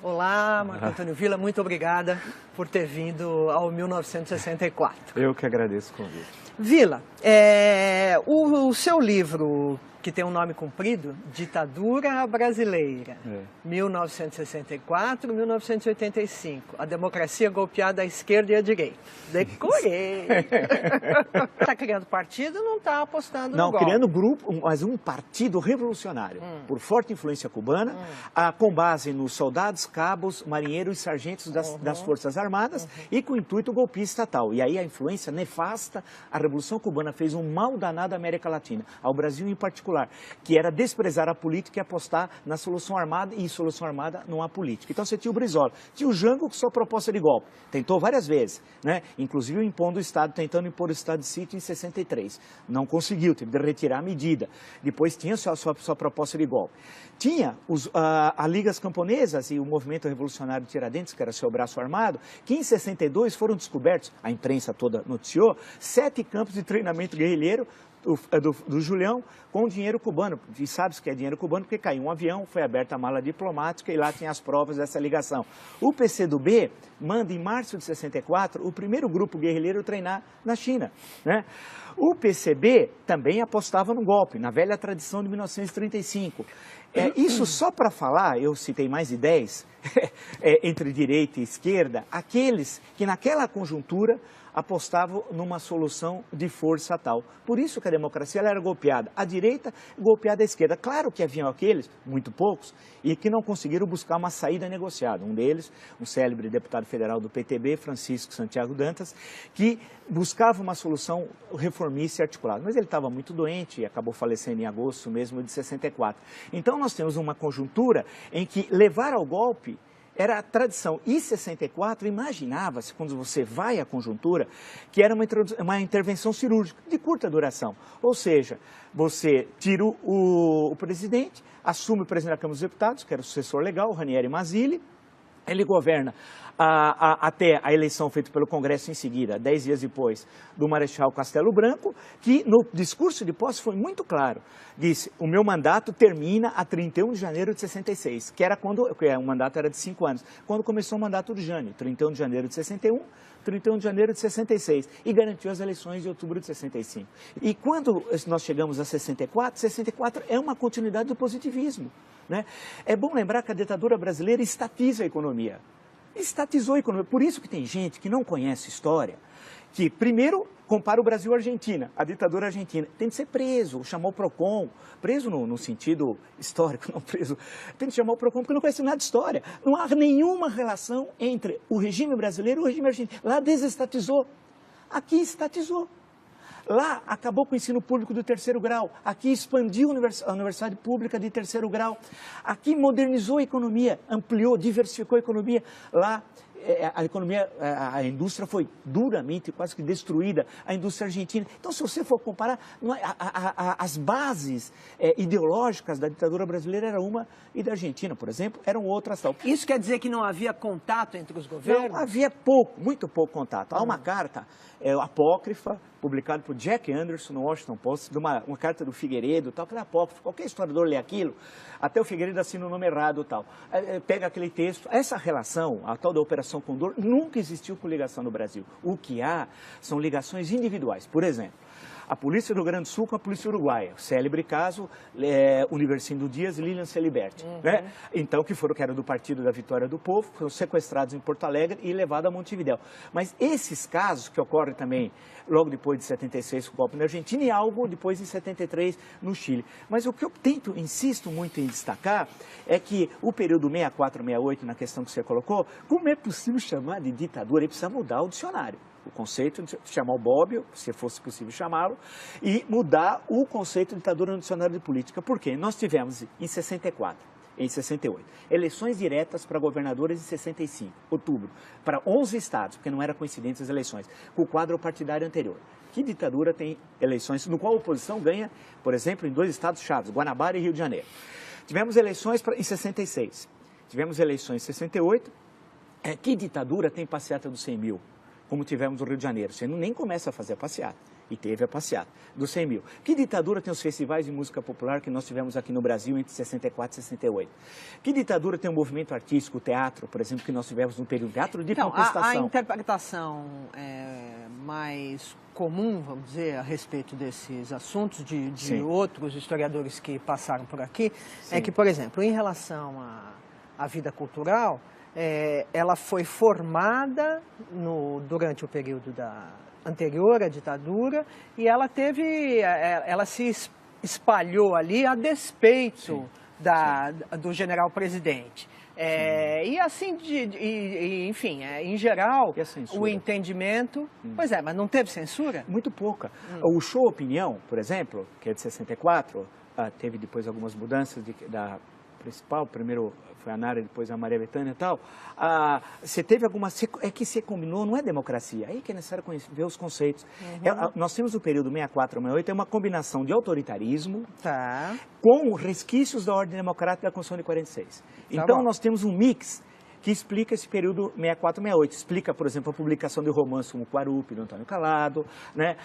Olá, Marco Antônio Villa, muito obrigada por ter vindo ao 1964. Eu que agradeço o convite. Villa, o seu livro, que tem um nome comprido, Ditadura Brasileira, 1964-1985, a democracia golpeada à esquerda e à direita. Decorei! Está criando partido, não está apostando no golpe. Não, criando grupo, mas um partido revolucionário, por forte influência cubana, com base nos soldados, cabos, marinheiros e sargentos das Forças Armadas e com o intuito golpista estatal. E aí a influência nefasta, a Revolução Cubana fez um mal danado à América Latina, ao Brasil em particular, que era desprezar a política e apostar na solução armada, e solução armada não há política. Então você tinha o Brizola, tinha o Jango com sua proposta de golpe, tentou várias vezes, né? Inclusive impondo o Estado, tentando impor o Estado de sítio em 63. Não conseguiu, teve de retirar a medida. Depois tinha sua proposta de golpe. Tinha a Ligas Camponesas e o Movimento Revolucionário de Tiradentes, que era seu braço armado, que em 62 foram descobertos, a imprensa toda noticiou, 7 campos de treinamento guerrilheiro do Julião com dinheiro cubano. E sabe-se que é dinheiro cubano porque caiu um avião, foi aberta a mala diplomática e lá tem as provas dessa ligação. O PCdoB manda em março de 64 o primeiro grupo guerrilheiro treinar na China, né? O PCB também apostava no golpe, na velha tradição de 1935. Isso só para falar, eu citei mais de 10, entre direita e esquerda, aqueles que naquela conjuntura apostavam numa solução de força tal. Por isso que a democracia ela era golpeada à direita e golpeada à esquerda. Claro que haviam aqueles, muito poucos, e que não conseguiram buscar uma saída negociada. Um deles, um célebre deputado federal do PTB, Francisco Santiago Dantas, que buscava uma solução reformista e articulada. Mas ele estava muito doente e acabou falecendo em agosto mesmo de 64. Então nós temos uma conjuntura em que levar ao golpe era a tradição. E 64, imaginava-se, quando você vai à conjuntura, que era uma intervenção cirúrgica de curta duração. Ou seja, você tira o presidente, assume o presidente da Câmara dos Deputados, que era o sucessor legal, o Ranieri Mazzilli, ele governa até a eleição feita pelo Congresso em seguida, 10 dias depois, do Marechal Castelo Branco, que no discurso de posse foi muito claro. Disse, o meu mandato termina a 31 de janeiro de 66, que era quando, o mandato era de 5 anos, quando começou o mandato de Jânio, 31 de janeiro de 61, 31 de janeiro de 66, e garantiu as eleições de outubro de 65. E quando nós chegamos a 64, 64 é uma continuidade do positivismo, né? É bom lembrar que a ditadura brasileira estatiza a economia. Estatizou a economia. Por isso que tem gente que não conhece história, que primeiro compara o Brasil à Argentina, a ditadura argentina. Tem de ser preso, chamar o PROCON, preso no sentido histórico, não preso, tem de chamar o PROCON porque não conhece nada de história. Não há nenhuma relação entre o regime brasileiro e o regime argentino. Lá desestatizou, aqui estatizou. Lá acabou com o ensino público do 3º grau, aqui expandiu a universidade pública de 3º grau, aqui modernizou a economia, ampliou, diversificou a economia. Lá a indústria foi duramente, quase que destruída, a indústria argentina. Então, se você for comparar, as bases ideológicas da ditadura brasileira era uma e da Argentina, por exemplo, eram outras tal. Isso quer dizer que não havia contato entre os governos? Não, havia muito pouco contato. Há uma carta apócrifa, publicada por Jack Anderson no Washington Post, uma carta do Figueiredo, tal, que é apócrifa. Qualquer historiador lê aquilo, até o Figueiredo assina o nome errado, tal. Pega aquele texto. Essa relação, a tal da Operação Condor, nunca existiu com ligação no Brasil. O que há são ligações individuais. Por exemplo, a polícia do Rio Grande do Sul com a polícia uruguaia. Célebre caso, Universindo Dias e Lilian Celiberti, né? Então, que era do Partido da Vitória do Povo, foram sequestrados em Porto Alegre e levados a Montevidéu. Mas esses casos, que ocorrem também logo depois de 76, com o golpe na Argentina, e algo depois em 73 no Chile. Mas o que eu insisto muito em destacar, é que o período 64, 68, na questão que você colocou, como é possível chamar de ditadura? Ele precisa mudar o dicionário. O conceito de chamar o Bobbio, se fosse possível chamá-lo, e mudar o conceito de ditadura no dicionário de política. Por quê? Nós tivemos em 64, em 68, eleições diretas para governadores em 65, outubro, para 11 estados, porque não era coincidente as eleições, com o quadro partidário anterior. Que ditadura tem eleições no qual a oposição ganha, por exemplo, em 2 estados chaves, Guanabara e Rio de Janeiro. Tivemos eleições em 66, tivemos eleições em 68, que ditadura tem passeata dos 100 mil? Como tivemos no Rio de Janeiro, você nem começa a fazer a passeata. E teve a passeata dos 100 mil. Que ditadura tem os festivais de música popular que nós tivemos aqui no Brasil entre 64 e 68? Que ditadura tem o movimento artístico, o teatro, por exemplo, que nós tivemos no período teatro de contestação? A interpretação mais comum, vamos dizer, a respeito desses assuntos de outros historiadores que passaram por aqui, é que, por exemplo, em relação à vida cultural, ela foi formada durante o período anterior à ditadura e ela se espalhou ali a despeito do general-presidente. E assim, enfim, em geral, o entendimento... Pois é, mas não teve censura? Muito pouca. O Show Opinião, por exemplo, que é de 64, teve depois algumas mudanças da principal, primeiro foi a Nara, depois a Maria Bethânia e tal. Você teve algumas... É que você combinou, não é democracia. Aí que é necessário ver os conceitos. Nós temos o período 64 a 68, é uma combinação de autoritarismo com resquícios da ordem democrática da Constituição de 46. Então, nós temos um mix que explica esse período 64 a 68. Explica, por exemplo, a publicação de romances como Quarupi, do Antônio Calado, né?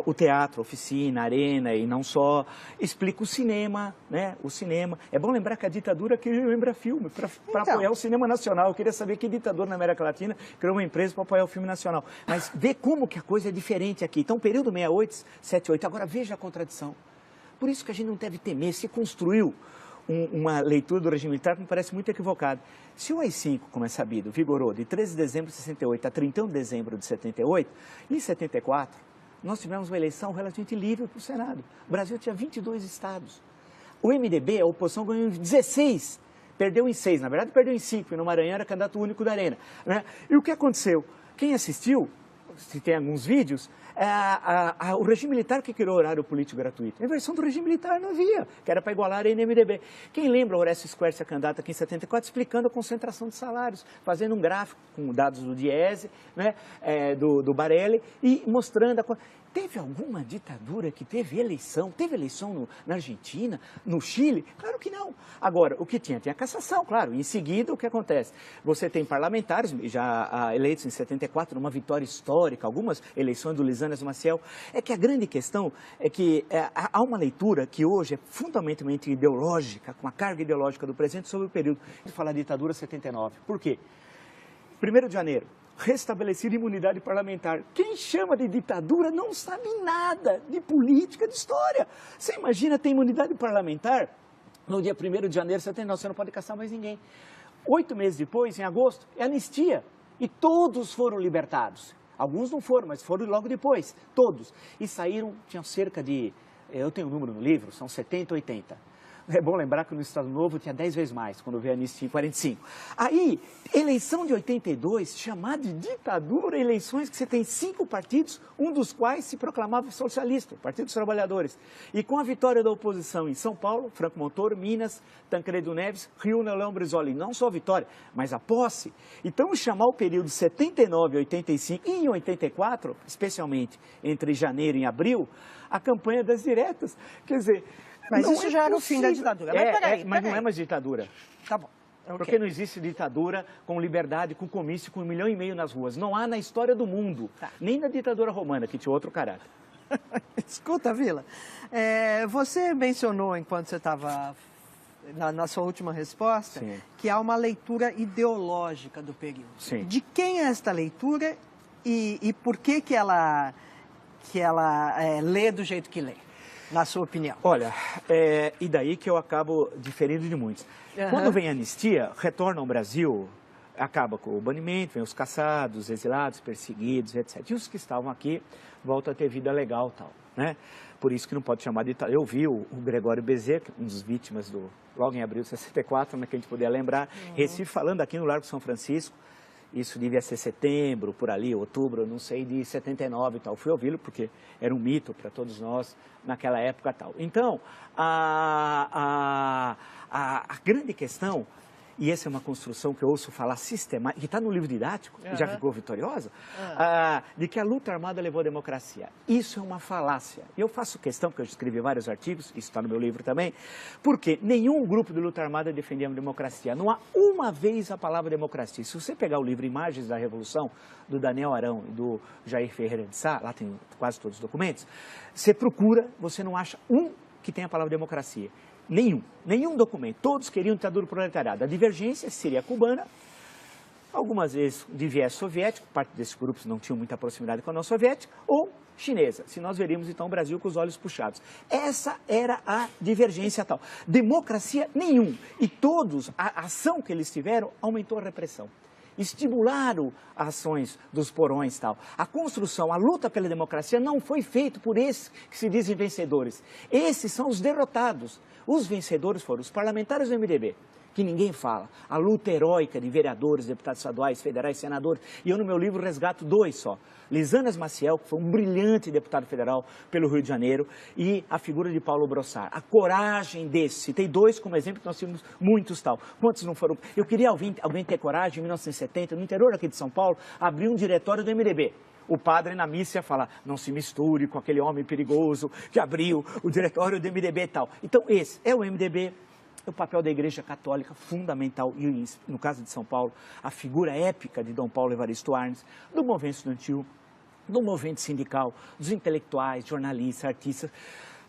O teatro, a oficina, a arena e não só. Explica o cinema, né? O cinema. É bom lembrar que a ditadura queria lembrar filme para apoiar o cinema nacional. Eu queria saber que ditador na América Latina criou uma empresa para apoiar o filme nacional. Mas vê como que a coisa é diferente aqui. Então, período 68, 78. Agora, veja a contradição. Por isso que a gente não deve temer. Se construiu uma leitura do regime militar que me parece muito equivocada. Se o AI-5, como é sabido, vigorou de 13 de dezembro de 68 a 31 de dezembro de 78, em 74, nós tivemos uma eleição relativamente livre para o Senado. O Brasil tinha 22 estados. O MDB, a oposição, ganhou em 16, perdeu em 6, na verdade perdeu em 5, e no Maranhão era candidato único da Arena. Né? E o que aconteceu? Quem assistiu, se tem alguns vídeos, o regime militar que criou o horário político gratuito. A versão do regime militar não havia, que era para igualar a Arena e MDB. Quem lembra, Orestes Quercia, candidato aqui em 74, explicando a concentração de salários, fazendo um gráfico com dados do Diese, né, do Barelli, e mostrando a... Teve alguma ditadura que teve eleição? Teve eleição na Argentina, no Chile? Claro que não. Agora, o que tinha? Tinha cassação, claro. Em seguida, o que acontece? Você tem parlamentares, já eleitos em 74, numa vitória histórica, algumas eleições do Lisânias Maciel. É que a grande questão é que há uma leitura que hoje é fundamentalmente ideológica, com a carga ideológica do presente, sobre o período de falar ditadura 79. Por quê? 1º de janeiro. Restabelecida imunidade parlamentar. Quem chama de ditadura não sabe nada de política, de história. Você imagina ter imunidade parlamentar no dia 1º de janeiro de 79, você não pode caçar mais ninguém. 8 meses depois, em agosto, é anistia. E todos foram libertados. Alguns não foram, mas foram logo depois, todos. E saíram, tinham cerca de, eu tenho um número no livro, são 70, 80. É bom lembrar que no Estado Novo tinha 10 vezes mais, quando veio a anistia em 45. Aí, eleição de 82, chamada de ditadura, eleições que você tem 5 partidos, um dos quais se proclamava socialista, o Partido dos Trabalhadores. E com a vitória da oposição em São Paulo, Franco Montoro, Minas, Tancredo Neves, Rio, Leão Brizola, não só a vitória, mas a posse. Então, chamar o período 79 a 85 e em 84, especialmente entre janeiro e abril, a campanha das diretas. Quer dizer... Mas isso já era o fim da ditadura. Mas não é mais ditadura. Tá bom. Okay. Porque não existe ditadura com liberdade, com comício, com 1,5 milhão nas ruas. Não há na história do mundo. Nem na ditadura romana, que tinha outro caráter. Escuta, Vila, você mencionou, enquanto você estava na sua última resposta, que há uma leitura ideológica do período. Sim. De quem é esta leitura e por que ela lê do jeito que lê? Na sua opinião? Olha, e daí que eu acabo diferindo de muitos. Quando vem a anistia, retorna ao Brasil, acaba com o banimento, vem os caçados, exilados, perseguidos, etc. E os que estavam aqui voltam a ter vida legal e tal, né? Por isso que não pode chamar de... Eu vi o Gregório Bezerra, um dos vítimas logo em abril de 64, que a gente puder lembrar, Recife, falando aqui no Largo São Francisco. Isso devia ser setembro, por ali, outubro, não sei, de 79 e tal. Fui ouvi-lo porque era um mito para todos nós naquela época e tal. Então, a grande questão, e essa é uma construção que eu ouço falar sistemática, que está no livro didático, e já ficou vitoriosa, de que a luta armada levou à democracia. Isso é uma falácia. E eu faço questão, porque eu escrevi vários artigos, isso está no meu livro também, porque nenhum grupo de luta armada defendia a democracia. Não há uma vez a palavra democracia. Se você pegar o livro Imagens da Revolução, do Daniel Arão e do Jair Ferreira de Sá, lá tem quase todos os documentos, você procura, você não acha um que tenha a palavra democracia. Nenhum documento. Todos queriam ditadura do proletariado. A divergência seria a cubana, algumas vezes de viés soviético, parte desses grupos não tinham muita proximidade com a União Soviética, ou chinesa, se nós veríamos então o Brasil com os olhos puxados. Essa era a divergência tal. Democracia nenhum. E todos, a ação que eles tiveram aumentou a repressão. Estimularam as ações dos porões e tal. A construção, a luta pela democracia não foi feita por esses que se dizem vencedores. Esses são os derrotados. Os vencedores foram os parlamentares do MDB, que ninguém fala. A luta heróica de vereadores, deputados estaduais, federais, senadores. E eu no meu livro resgato 2 só. Lisanas Maciel, que foi um brilhante deputado federal pelo Rio de Janeiro, e a figura de Paulo Brossard. A coragem desses. Citei 2 como exemplo, que nós tínhamos muitos tal. Quantos não foram? Eu queria alguém ter coragem, em 1970, no interior aqui de São Paulo, abrir um diretório do MDB. O padre na missa ia falar, não se misture com aquele homem perigoso que abriu o diretório do MDB e tal. Então esse é o MDB, o papel da Igreja Católica fundamental, e no caso de São Paulo, a figura épica de Dom Paulo Evaristo Arnes, do movimento estudantil, do movimento sindical, dos intelectuais, jornalistas, artistas,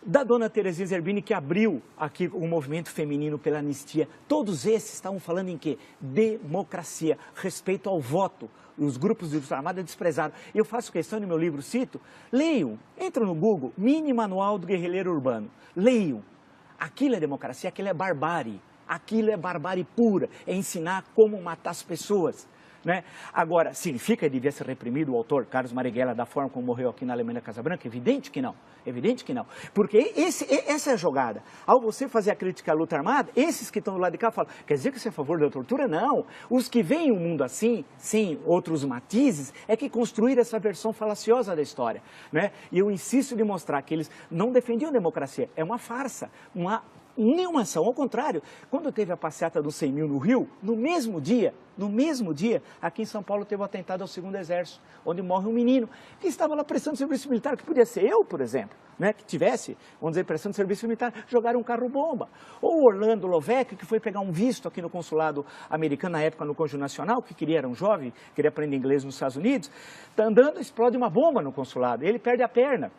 da dona Terezinha Zerbini, que abriu aqui o movimento feminino pela anistia. Todos esses estavam falando em quê? Democracia, respeito ao voto. Os grupos de luta armada desprezaram. Eu faço questão, no meu livro cito, leiam, entram no Google, Mini Manual do Guerrilheiro Urbano, leiam. Aquilo é democracia, aquilo é barbárie, aquilo é barbárie pura, é ensinar como matar as pessoas. Né? Agora, significa que devia ser reprimido o autor Carlos Marighella da forma como morreu aqui na Alemanha Casa Branca? Evidente que não, evidente que não. Porque essa é a jogada. Ao você fazer a crítica à luta armada, esses que estão do lado de cá falam, quer dizer que você é a favor da tortura? Não. Os que veem o mundo assim, sem outros matizes, é que construíram essa versão falaciosa da história. Né? E eu insisto em mostrar que eles não defendiam a democracia. É uma farsa, nenhuma ação, ao contrário, quando teve a passeata dos 100 mil no Rio, no mesmo dia, aqui em São Paulo teve o atentado ao 2º Exército, onde morre um menino que estava lá prestando serviço militar, que podia ser eu, por exemplo, né, que tivesse, vamos dizer, prestando serviço militar, jogaram um carro-bomba. Ou o Orlando Lovec, que foi pegar um visto aqui no consulado americano, na época no Cônjuge Nacional, que era um jovem, queria aprender inglês nos Estados Unidos, está andando, explode uma bomba no consulado, ele perde a perna.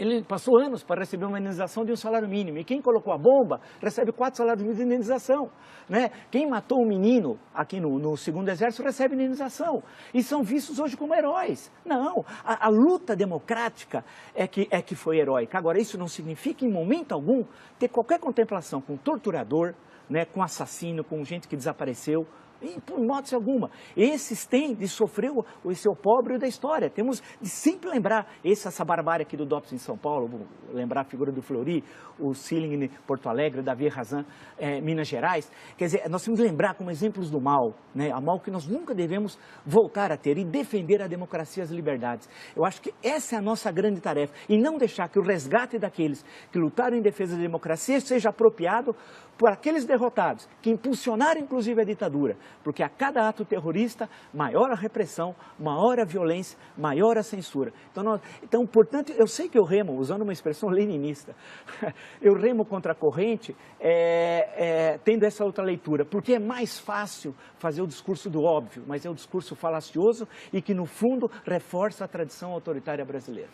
Ele passou anos para receber uma indenização de um salário mínimo. E quem colocou a bomba recebe 4 salários mínimos de indenização. Né? Quem matou um menino aqui no 2º Exército recebe indenização. E são vistos hoje como heróis. Não, a luta democrática é que foi heróica. Agora, isso não significa em momento algum ter qualquer contemplação com torturador, né, com assassino, com gente que desapareceu. E, por hipótese alguma, esses têm de sofrer esse opróbrio da história. Temos de sempre lembrar essa barbárie aqui do DOPS em São Paulo, vou lembrar a figura do Fleury, o Sealing em Porto Alegre, Davi Razan, Minas Gerais. Quer dizer, nós temos de lembrar como exemplos do mal, né? A mal que nós nunca devemos voltar a ter e defender a democracia e as liberdades. Eu acho que essa é a nossa grande tarefa e não deixar que o resgate daqueles que lutaram em defesa da democracia seja apropriado por aqueles derrotados, que impulsionaram inclusive a ditadura, porque a cada ato terrorista, maior a repressão, maior a violência, maior a censura. Então, portanto, eu sei que eu remo, usando uma expressão leninista, eu remo contra a corrente, tendo essa outra leitura, porque é mais fácil fazer o discurso do óbvio, mas é o discurso falacioso e que, no fundo, reforça a tradição autoritária brasileira.